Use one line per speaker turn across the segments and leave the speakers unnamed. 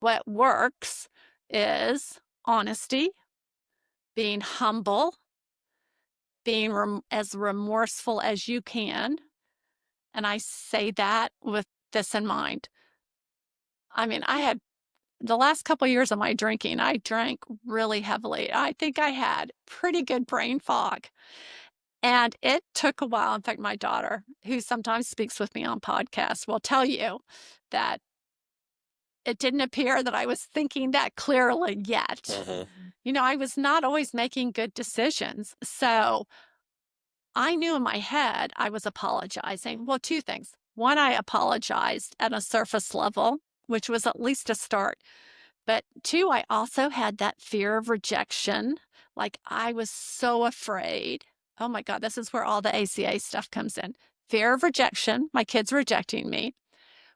what works is honesty, being humble, being as remorseful as you can. And I say that with this in mind. I mean, I had the last couple years of my drinking, I drank really heavily. I think I had pretty good brain fog. And it took a while. In fact, my daughter, who sometimes speaks with me on podcasts, will tell you that it didn't appear that I was thinking that clearly yet. I was not always making good decisions. So I knew in my head I was apologizing. Well, two things. One, I apologized at a surface level, which was at least a start. But two, I also had that fear of rejection. Like I was so afraid. Oh my God, this is where all the ACA stuff comes in. Fear of rejection, my kids rejecting me,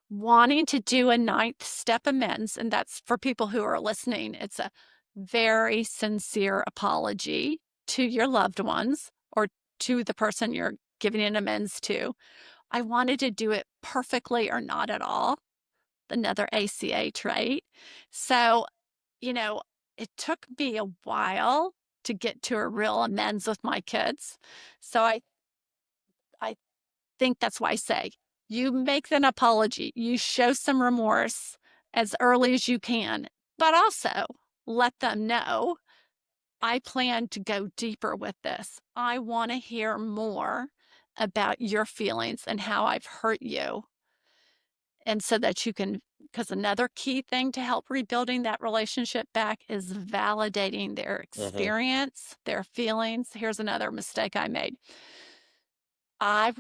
wanting to do a ninth step amends. And that's for people who are listening. It's a very sincere apology to your loved ones or to the person you're giving an amends to. I wanted to do it perfectly or not at all. Another ACA trait. So, you know, it took me a while to get to a real amends with my kids. So I think that's why I say you make an apology, you show some remorse as early as you can, but also let them know I plan to go deeper with this. I want to hear more about your feelings and how I've hurt you. And so that you can, because another key thing to help rebuilding that relationship back is validating their experience, their feelings. Here's another mistake I made. I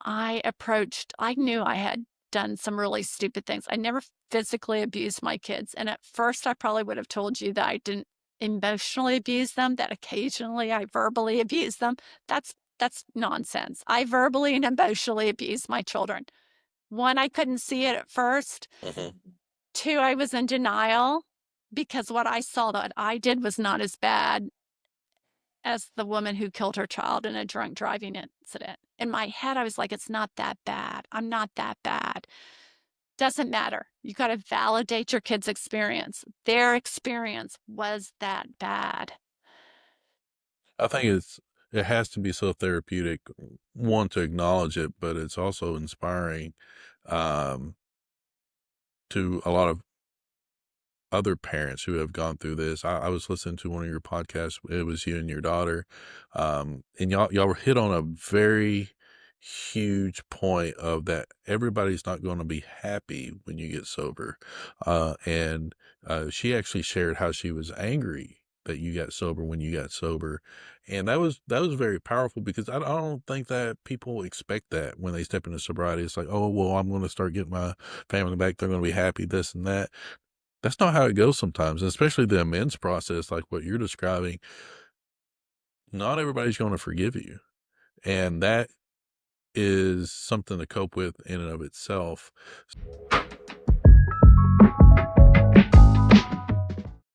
I knew I had done some really stupid things. I never physically abused my kids. And at first, I probably would have told you that I didn't emotionally abuse them, that occasionally I verbally abuse them. That's nonsense. I verbally and emotionally abused my children. One, I couldn't see it at first. Two, I was in denial because what I saw that I did was not as bad as the woman who killed her child in a drunk driving incident. In my head, I was like, it's not that bad. I'm not that bad. Doesn't matter. You got to validate your kid's experience. Their experience was that bad.
I think it has to be so therapeutic, one, to acknowledge it, but it's also inspiring um, to a lot of other parents who have gone through this. I was listening to one of your podcasts. It was you and your daughter, and y'all were hit on a very huge point of that everybody's not going to be happy when you get sober, and she actually shared how she was angry that you got sober when you got sober, and that was very powerful because I don't think that people expect that when they step into sobriety. It's like, oh well, I'm going to start getting my family back. They're going to be happy, this and that. That's not how it goes sometimes, especially the amends process, like what you're describing. Not everybody's going to forgive you. And that is something to cope with in and of itself.